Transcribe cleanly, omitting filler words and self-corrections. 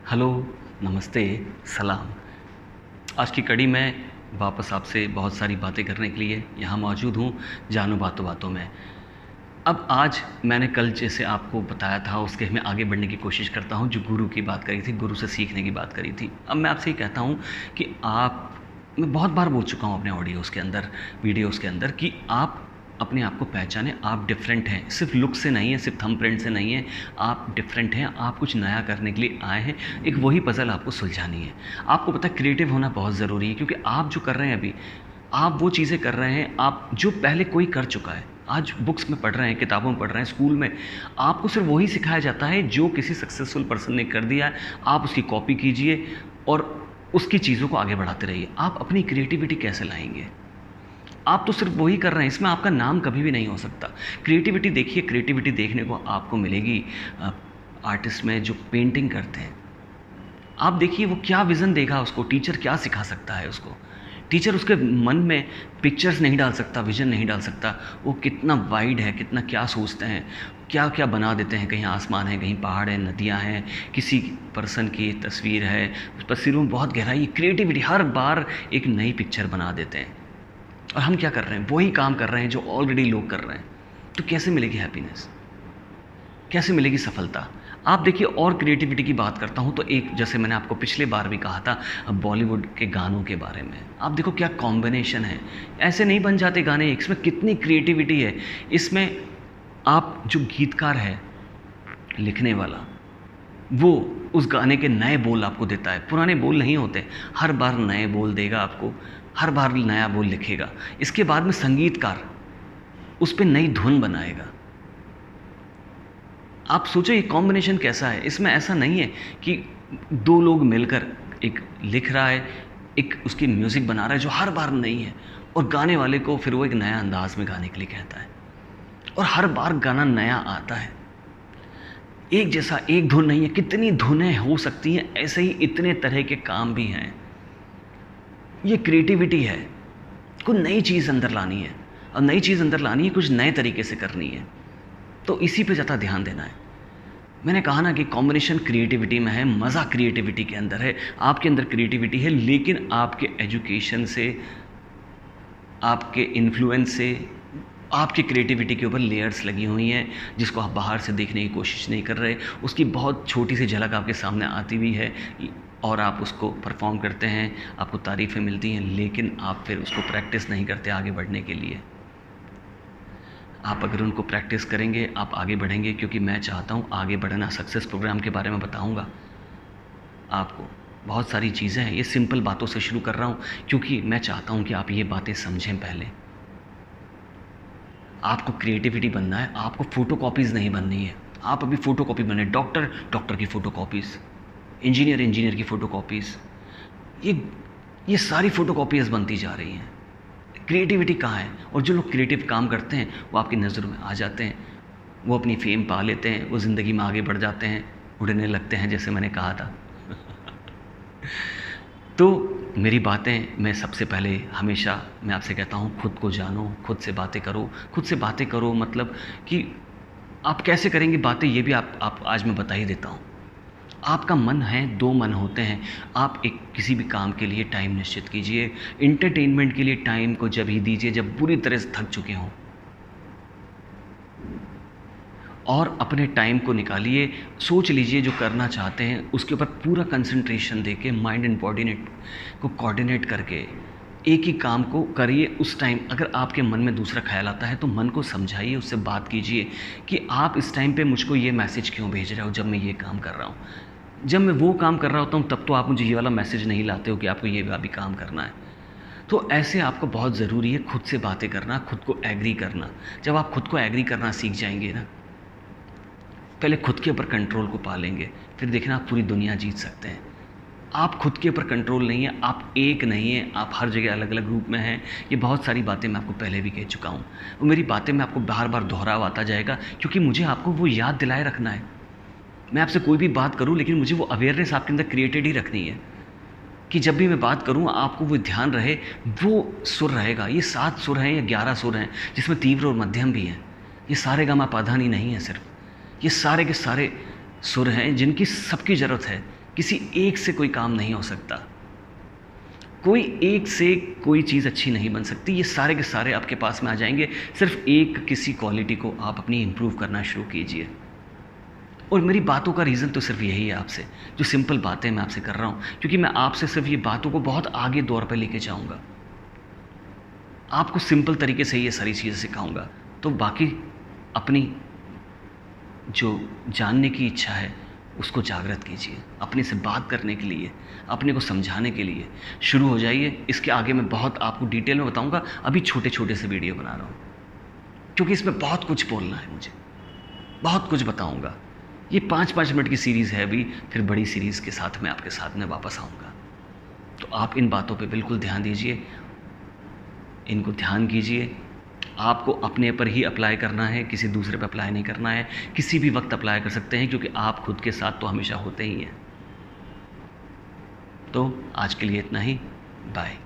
Hello, नमस्ते, सलाम। आज की कड़ी में वापस आपसे बहुत सारी बातें करने के लिए यहाँ मौजूद हूँ, जानो बातों बातों में। अब आज मैंने कल जैसे आपको बताया था उसके में आगे बढ़ने की कोशिश करता हूँ, जो गुरु की बात करी थी, गुरु से सीखने की बात करी थी। अब मैं आपसे ये कहता हूँ कि मैं बहुत बार बोल चुका हूँ अपने ऑडियोज़ के अंदर, वीडियोज़ के अंदर कि आप अपने आप को पहचानें, आप डिफरेंट हैं। सिर्फ लुक से नहीं है, सिर्फ थंबप्रिंट से नहीं है, आप डिफरेंट हैं, आप कुछ नया करने के लिए आए हैं। एक वही पज़ल आपको सुलझानी है। आपको पता है क्रिएटिव होना बहुत ज़रूरी है, क्योंकि आप जो कर रहे हैं अभी, आप वो चीज़ें कर रहे हैं आप जो पहले कोई कर चुका है। आज बुक्स में पढ़ रहे हैं, किताबों में पढ़ रहे हैं, स्कूल में आपको सिर्फ वही सिखाया जाता है जो किसी सक्सेसफुल पर्सन ने कर दिया है। आप उसकी कॉपी कीजिए और उसकी चीज़ों को आगे बढ़ाते रहिए। आप अपनी क्रिएटिविटी कैसे लाएंगे? आप तो सिर्फ वही कर रहे हैं, इसमें आपका नाम कभी भी नहीं हो सकता। क्रिएटिविटी देखिए, क्रिएटिविटी देखने को आपको मिलेगी आर्टिस्ट में जो पेंटिंग करते हैं। आप देखिए वो क्या विज़न देगा, उसको टीचर क्या सिखा सकता है उसको। टीचर उसके मन में पिक्चर्स नहीं डाल सकता, विज़न नहीं डाल सकता। वो कितना वाइड है, कितना क्या सोचते हैं, क्या क्या बना देते हैं। कहीं आसमान है, कहीं पहाड़ है, नदियाँ हैं, किसी पर्सन की तस्वीर है, उस तस्वीरों में बहुत गहराई। क्रिएटिविटी हर बार एक नई पिक्चर बना देते हैं। और हम क्या कर रहे हैं? वही काम कर रहे हैं जो ऑलरेडी लोग कर रहे हैं। तो कैसे मिलेगी हैप्पीनेस? कैसे मिलेगी सफलता? आप देखिए, और क्रिएटिविटी की बात करता हूँ तो एक, जैसे मैंने आपको पिछले बार भी कहा था बॉलीवुड के गानों के बारे में। आप देखो क्या कॉम्बिनेशन है। ऐसे नहीं बन जाते गाने, इसमें कितनी क्रिएटिविटी है। इसमें आप जो गीतकार है, लिखने वाला, वो उस गाने के नए बोल आपको देता है। पुराने बोल नहीं होते, हर बार नए बोल देगा आपको, हर बार नया बोल लिखेगा। इसके बाद में संगीतकार उस पे नई धुन बनाएगा। आप सोचो ये कॉम्बिनेशन कैसा है। इसमें ऐसा नहीं है कि दो लोग मिलकर एक लिख रहा है, एक उसकी म्यूज़िक बना रहा है जो हर बार नई है, और गाने वाले को फिर वो एक नया अंदाज में गाने के लिए कहता है, और हर बार गाना नया आता है। एक जैसा एक धुन नहीं है, कितनी धुनें हो सकती हैं। ऐसे ही इतने तरह के काम भी हैं। ये क्रिएटिविटी है। कुछ नई चीज़ अंदर लानी है, और नई चीज़ अंदर लानी है, कुछ नए तरीके से करनी है। तो इसी पे ज़्यादा ध्यान देना है। मैंने कहा ना कि कॉम्बिनेशन क्रिएटिविटी में है, मज़ा क्रिएटिविटी के अंदर है। आपके अंदर क्रिएटिविटी है, लेकिन आपके एजुकेशन से, आपके इन्फ्लुएंस से आपकी क्रिएटिविटी के ऊपर लेयर्स लगी हुई हैं, जिसको आप बाहर से देखने की कोशिश नहीं कर रहे। उसकी बहुत छोटी सी झलक आपके सामने आती हुई है, और आप उसको परफॉर्म करते हैं, आपको तारीफ़ें मिलती हैं, लेकिन आप फिर उसको प्रैक्टिस नहीं करते आगे बढ़ने के लिए। आप अगर उनको प्रैक्टिस करेंगे, आप आगे बढ़ेंगे, क्योंकि मैं चाहता हूँ आगे बढ़ना। सक्सेस प्रोग्राम के बारे में बताऊँगा आपको, बहुत सारी चीज़ें हैं। ये सिंपल बातों से शुरू कर रहा हूँ, क्योंकि मैं चाहता हूँ कि आप ये बातें समझें पहले। आपको क्रिएटिविटी बनना है, आपको फ़ोटोकॉपीज़ नहीं बननी है। आप अभी फ़ोटोकॉपी बने, डॉक्टर की फ़ोटोकॉपीज़, इंजीनियर की फ़ोटोकॉपीज़, ये सारी फ़ोटोकॉपीज़ बनती जा रही हैं। क्रिएटिविटी कहाँ है? और जो लोग क्रिएटिव काम करते हैं वो आपकी नज़रों में आ जाते हैं, वो अपनी फेम पा लेते हैं, वो ज़िंदगी में आगे बढ़ जाते हैं, उड़ने लगते हैं, जैसे मैंने कहा था। तो मेरी बातें, मैं सबसे पहले हमेशा मैं आपसे कहता हूँ, खुद को जानो, खुद से बातें करो। खुद से बातें करो मतलब कि आप कैसे करेंगे बातें, ये भी आप आज मैं बता ही देता हूँ। आपका मन है, दो मन होते हैं। आप एक किसी भी काम के लिए टाइम निश्चित कीजिए। एंटरटेनमेंट के लिए टाइम को जब ही दीजिए जब पूरी तरह से थक चुके हों, और अपने टाइम को निकालिए। सोच लीजिए जो करना चाहते हैं, उसके ऊपर पूरा कंसंट्रेशन देके, माइंड एंड बॉडी को कोऑर्डिनेट करके एक ही काम को करिए उस टाइम। अगर आपके मन में दूसरा ख्याल आता है तो मन को समझाइए, उससे बात कीजिए कि आप इस टाइम पे मुझको ये मैसेज क्यों भेज रहे हो जब मैं ये काम कर रहा हूँ। जब मैं वो काम कर रहा होता हूँ तब तो आप मुझे ये वाला मैसेज नहीं लाते हो कि आपको ये भी काम करना है। तो ऐसे आपको बहुत ज़रूरी है खुद से बातें करना, खुद को एग्री करना। जब आप खुद को एग्री करना सीख जाएंगे ना, पहले खुद के ऊपर कंट्रोल को पा लेंगे, फिर देखना आप पूरी दुनिया जीत सकते हैं। आप खुद के ऊपर कंट्रोल नहीं है, आप एक नहीं है, आप हर जगह अलग अलग रूप में हैं। ये बहुत सारी बातें मैं आपको पहले भी कह चुका हूँ। वो मेरी बातें में आपको बार बार दोहराव आता जाएगा, क्योंकि मुझे आपको वो याद दिलाए रखना है। मैं आपसे कोई भी बात करूँ, लेकिन मुझे वो अवेयरनेस आपके अंदर क्रिएटेड ही रखनी है कि जब भी मैं बात करूँ आपको वो ध्यान रहे, वो सुर रहेगा। ये 7 सुर हैं या 11 सुर हैं, जिसमें तीव्र और मध्यम भी हैं। ये सारे गामा पाधानी नहीं है सिर्फ, ये सारे के सारे सुर हैं जिनकी सबकी ज़रूरत है। किसी एक से कोई काम नहीं हो सकता, कोई एक से कोई चीज़ अच्छी नहीं बन सकती। ये सारे के सारे आपके पास में आ जाएंगे। सिर्फ एक किसी क्वालिटी को आप अपनी इम्प्रूव करना शुरू कीजिए। और मेरी बातों का रीज़न तो सिर्फ यही है, आपसे जो सिंपल बातें मैं आपसे कर रहा हूँ, क्योंकि मैं आपसे सिर्फ ये बातों को बहुत आगे दौर पर लेके जाऊँगा, आपको सिंपल तरीके से ये सारी चीज़ें सिखाऊंगा। तो बाकी अपनी जो जानने की इच्छा है उसको जागृत कीजिए, अपने से बात करने के लिए, अपने को समझाने के लिए शुरू हो जाइए। इसके आगे मैं बहुत आपको डिटेल में बताऊंगा, अभी छोटे छोटे से वीडियो बना रहा हूँ क्योंकि इसमें बहुत कुछ बोलना है मुझे, बहुत कुछ बताऊंगा। ये 5-5 मिनट की सीरीज़ है अभी, फिर बड़ी सीरीज़ के साथ मैं आपके साथ में वापस आऊँगा। तो आप इन बातों पे बिल्कुल ध्यान दीजिए, इनको ध्यान कीजिए। आपको अपने पर ही अप्लाई करना है, किसी दूसरे पर अप्लाई नहीं करना है। किसी भी वक्त अप्लाई कर सकते हैं क्योंकि आप खुद के साथ तो हमेशा होते ही हैं। तो आज के लिए इतना ही, बाय।